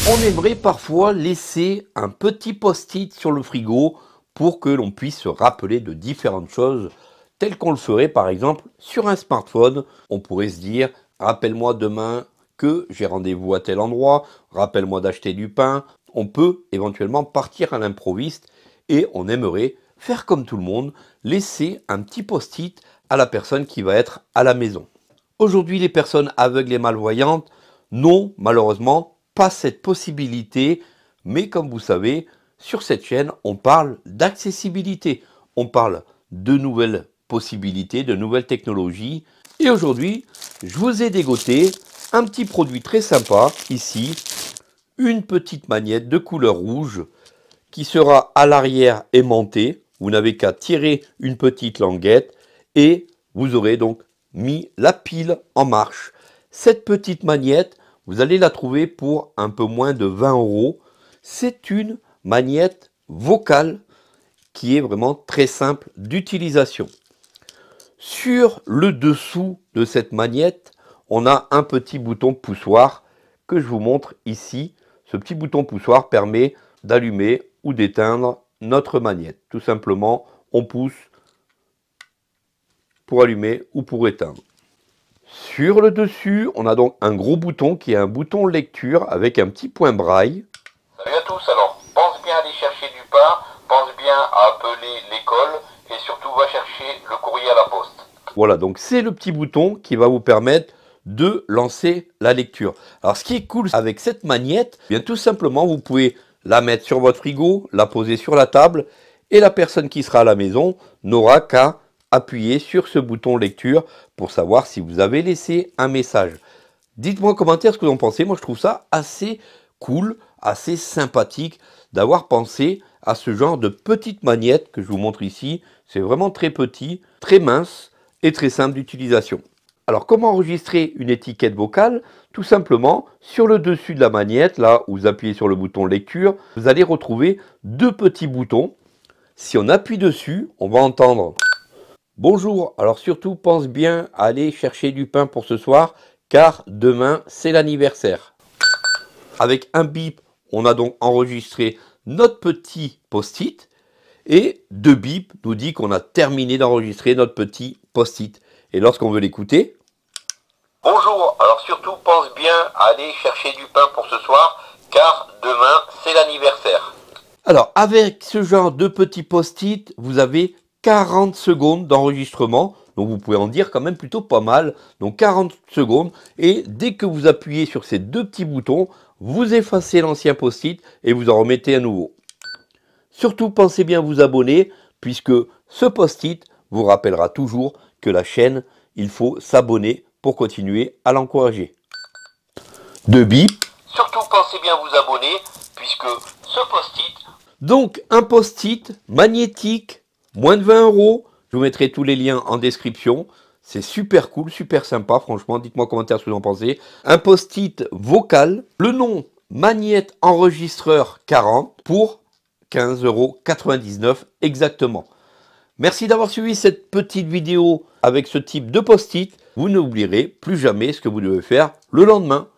On aimerait parfois laisser un petit post-it sur le frigo pour que l'on puisse se rappeler de différentes choses, telles qu'on le ferait par exemple sur un smartphone. On pourrait se dire, rappelle-moi demain que j'ai rendez-vous à tel endroit, rappelle-moi d'acheter du pain. On peut éventuellement partir à l'improviste et on aimerait faire comme tout le monde, laisser un petit post-it à la personne qui va être à la maison. Aujourd'hui, les personnes aveugles et malvoyantes n'ont malheureusement pas cette possibilité, mais comme vous savez, sur cette chaîne, on parle d'accessibilité, on parle de nouvelles possibilités, de nouvelles technologies. Et aujourd'hui, je vous ai dégoté un petit produit très sympa, ici, une petite magnette de couleur rouge qui sera à l'arrière aimantée. Vous n'avez qu'à tirer une petite languette et vous aurez donc mis la pile en marche. Cette petite magnette, vous allez la trouver pour un peu moins de 20 €. C'est une magnette vocale qui est vraiment très simple d'utilisation. Sur le dessous de cette magnette, on a un petit bouton poussoir que je vous montre ici. Ce petit bouton poussoir permet d'allumer ou d'éteindre notre magnette. Tout simplement, on pousse pour allumer ou pour éteindre. Sur le dessus, on a donc un gros bouton qui est un bouton lecture avec un petit point braille. Salut à tous, alors pense bien à aller chercher du pain, pense bien à appeler l'école et surtout va chercher le courrier à la poste. Voilà, donc c'est le petit bouton qui va vous permettre de lancer la lecture. Alors ce qui est cool avec cette magnette, bien tout simplement vous pouvez la mettre sur votre frigo, la poser sur la table et la personne qui sera à la maison n'aura qu'à appuyer sur ce bouton lecture pour savoir si vous avez laissé un message. Dites-moi en commentaire ce que vous en pensez. Moi je trouve ça assez cool, assez sympathique d'avoir pensé à ce genre de petite magnette que je vous montre ici. C'est vraiment très petit, très mince et très simple d'utilisation. Alors comment enregistrer une étiquette vocale? Tout simplement, sur le dessus de la magnette, là où vous appuyez sur le bouton lecture, vous allez retrouver deux petits boutons. Si on appuie dessus, on va entendre « Bonjour, alors surtout pense bien à aller chercher du pain pour ce soir, car demain c'est l'anniversaire ». Avec un bip, on a donc enregistré notre petit post-it et deux bips nous dit qu'on a terminé d'enregistrer notre petit post-it. Et lorsqu'on veut l'écouter, bonjour, alors surtout pense bien à aller chercher du pain pour ce soir, car demain c'est l'anniversaire. Alors avec ce genre de petit post-it, vous avez 40 secondes d'enregistrement. Donc vous pouvez en dire quand même plutôt pas mal. Donc 40 secondes. Et dès que vous appuyez sur ces deux petits boutons, vous effacez l'ancien post-it et vous en remettez un nouveau. Surtout pensez bien à vous abonner, puisque ce post-it vous rappellera toujours que la chaîne, il faut s'abonner pour continuer à l'encourager. Deux bips. Surtout pensez bien à vous abonner, puisque ce post-it... Donc un post-it magnétique, moins de 20 €. Je vous mettrai tous les liens en description. C'est super cool, super sympa, franchement. Dites-moi en commentaire ce que vous en pensez. Un post-it vocal. Le nom, Magnette Enregistreur 40 pour 15,99 € exactement. Merci d'avoir suivi cette petite vidéo avec ce type de post-it. Vous n'oublierez plus jamais ce que vous devez faire le lendemain.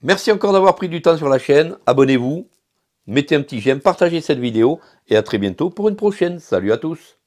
Merci encore d'avoir pris du temps sur la chaîne. Abonnez-vous, mettez un petit j'aime, partagez cette vidéo et à très bientôt pour une prochaine. Salut à tous.